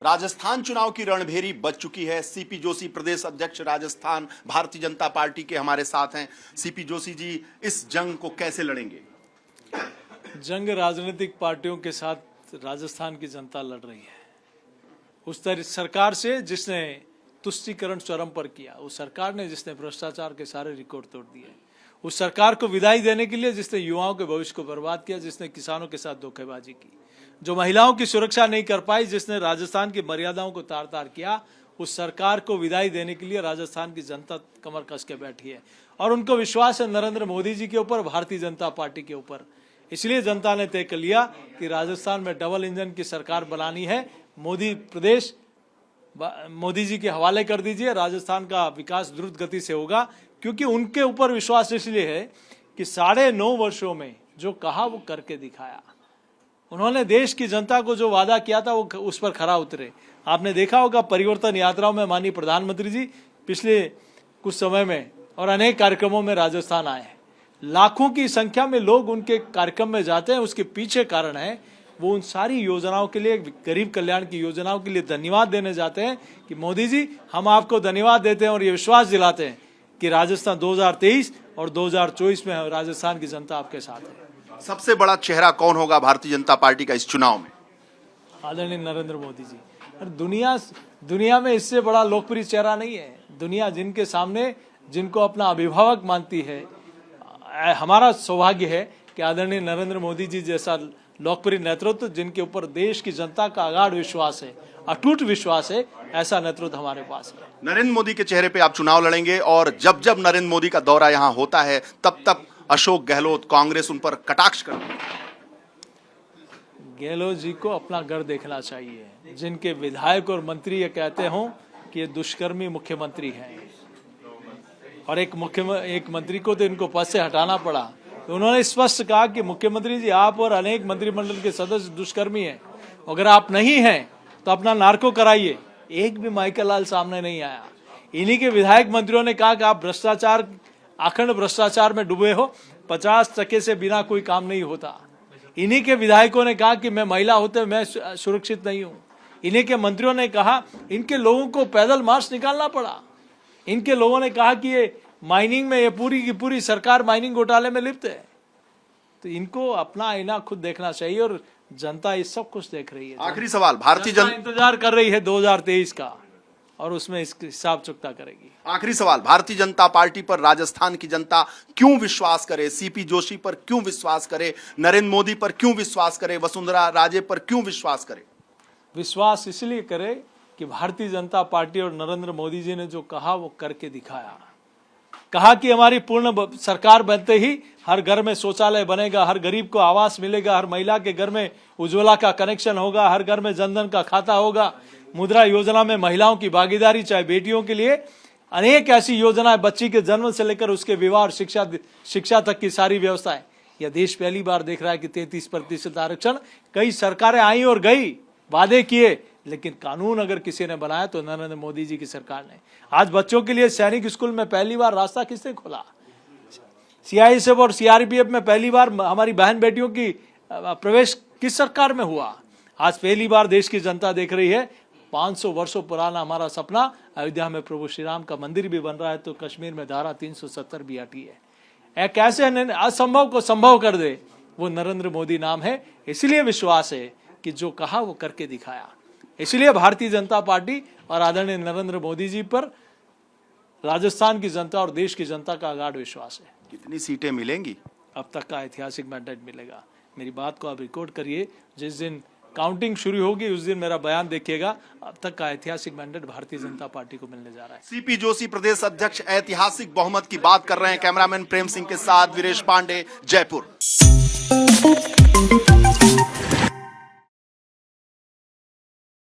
राजस्थान चुनाव की रणभेरी बज चुकी है। सीपी जोशी प्रदेश अध्यक्ष राजस्थान भारतीय जनता पार्टी के हमारे साथ हैं। सीपी जोशी जी, इस जंग को कैसे लड़ेंगे? जंग राजनीतिक पार्टियों के साथ राजस्थान की जनता लड़ रही है। उस सरकार से जिसने तुष्टीकरण चरम पर किया, उस सरकार ने जिसने भ्रष्टाचार के सारे रिकॉर्ड तोड़ दिए, उस सरकार को विदाई देने के लिए जिसने युवाओं के भविष्य को बर्बाद किया, जिसने किसानों के साथ धोखेबाजी की, जो महिलाओं की सुरक्षा नहीं कर पाई, जिसने राजस्थान की मर्यादाओं को तार तार किया, उस सरकार को विदाई देने के लिए राजस्थान की जनता कमर कस के बैठी है। और उनको विश्वास है नरेंद्र मोदी जी के ऊपर, भारतीय जनता पार्टी के ऊपर। इसलिए जनता ने तय कर लिया कि राजस्थान में डबल इंजन की सरकार बनानी है। मोदी प्रदेश मोदी जी के हवाले कर दीजिए, राजस्थान का विकास द्रुत गति से होगा। क्योंकि उनके ऊपर विश्वास इसलिए है कि 9.5 वर्षों में जो कहा वो करके दिखाया। उन्होंने देश की जनता को जो वादा किया था वो उस पर खरा उतरे। आपने देखा होगा परिवर्तन यात्राओं में माननीय प्रधानमंत्री जी पिछले कुछ समय में और अनेक कार्यक्रमों में राजस्थान आए हैं। लाखों की संख्या में लोग उनके कार्यक्रम में जाते हैं। उसके पीछे कारण है वो उन सारी योजनाओं के लिए, गरीब कल्याण की योजनाओं के लिए धन्यवाद देने जाते हैं कि मोदी जी हम आपको धन्यवाद देते हैं और ये विश्वास दिलाते हैं कि राजस्थान 2023 और 2024 में राजस्थान की जनता आपके साथ है। सबसे बड़ा चेहरा कौन होगा भारतीय जनता पार्टी का इस चुनाव में? आदरणीय नरेंद्र मोदी जी। दुनिया में इससे बड़ा लोकप्रिय चेहरा नहीं है। दुनिया जिनके सामने, जिनको अपना अभिभावक मानती है, हमारा सौभाग्य है कि आदरणीय नरेंद्र मोदी जी जैसा लोकप्रिय नेतृत्व, जिनके ऊपर देश की जनता का अगाध विश्वास है, अटूट विश्वास है, ऐसा नेतृत्व हमारे पास है। नरेंद्र मोदी के चेहरे पे आप चुनाव लड़ेंगे और जब जब नरेंद्र मोदी का दौरा यहाँ होता है तब तब अशोक गहलोत, कांग्रेस उन पर कटाक्ष करती है। गहलोत जी को अपना घर देखना चाहिए। जिनके विधायक और मंत्री ये कहते हों कि ये दुष्कर्मी मुख्यमंत्री हैं, और एक मंत्री को तो इनको पद से हटाना पड़ा, तो उन्होंने स्पष्ट कहा कि मुख्यमंत्री जी आप और अनेक मंत्रिमंडल के सदस्य दुष्कर्मी हैं। अगर आप नहीं हैं तो अपना नार्को कराइए। एक भी माइकल लाल सामने नहीं आया। इन्हीं के विधायक मंत्रियों ने कहा कि आप भ्रष्टाचार, अखंड भ्रष्टाचार में डूबे हो, 50% से बिना कोई काम नहीं होता। इन्हीं के विधायकों ने कहा कि मैं महिला होते मैं सुरक्षित नहीं हूं। इन्हीं के मंत्रियों ने कहा, इनके लोगों को पैदल मार्च निकालना पड़ा। इनके लोगों ने कहा कि ये माइनिंग में, ये पूरी की पूरी सरकार माइनिंग घोटाले में लिप्त है। तो इनको अपना आईना खुद देखना चाहिए और जनता ये सब कुछ देख रही है। आखिरी सवाल, भारतीय जनता इंतजार कर रही है 2023 का, और उसमें इसका हिसाब चुकता करेगी। आखिरी सवाल, भारतीय जनता पार्टी पर राजस्थान की जनता क्यों विश्वास करे? सीपी जोशी पर क्यों विश्वास करे? नरेंद्र मोदी पर क्यों विश्वास करे? वसुंधरा राजे पर क्यों विश्वास करे? विश्वास इसलिए करे कि भारतीय जनता पार्टी और नरेंद्र मोदी जी ने जो कहा वो करके दिखाया। कहा कि हमारी पूर्ण सरकार बनते ही हर घर में शौचालय बनेगा, हर गरीब को आवास मिलेगा, हर महिला के घर में उज्ज्वला का कनेक्शन होगा, हर घर में जनधन का खाता होगा, मुद्रा योजना में महिलाओं की भागीदारी, चाहे बेटियों के लिए अनेक ऐसी योजनाएं, बच्ची के जन्म से लेकर उसके विवाह और शिक्षा तक की सारी व्यवस्थाएं। यह देश पहली बार देख रहा है कि 33% आरक्षण। कई सरकारें आई और गई, वादे किए, लेकिन कानून अगर किसी ने बनाया तो नरेंद्र मोदी जी की सरकार ने। आज बच्चों के लिए सैनिक स्कूल में पहली बार रास्ता किसने खोला? सीआईएसएफ और सीआरपीएफ में पहली बार हमारी बहन बेटियों की प्रवेश किस सरकार में हुआ? आज पहली बार देश की जनता देख रही है। 500 वर्षों पुराना हमारा सपना, अयोध्या में प्रभु श्री राम का मंदिर भी बन रहा है, तो कश्मीर में धारा 370 भी हटी है। एक ऐसे असंभव को संभव कर दे, वो नरेंद्र मोदी नाम है। इसलिए विश्वास है कि जो कहा वो करके दिखाया। इसलिए भारतीय जनता पार्टी और आदरणीय नरेंद्र मोदी जी पर राजस्थान की जनता और देश की जनता का अगाध विश्वास है। कितनी सीटें मिलेंगी? अब तक का ऐतिहासिक मैंडेट मिलेगा। मेरी बात को आप रिकॉर्ड करिए, जिस दिन काउंटिंग शुरू होगी उस दिन मेरा बयान देखिएगा। अब तक का ऐतिहासिक मैंडेट भारतीय जनता पार्टी को मिलने जा रहा है। सीपी जोशी प्रदेश अध्यक्ष ऐतिहासिक बहुमत की बात कर रहे हैं। कैमरामैन प्रेम सिंह के साथ वीरेश पांडे, जयपुर।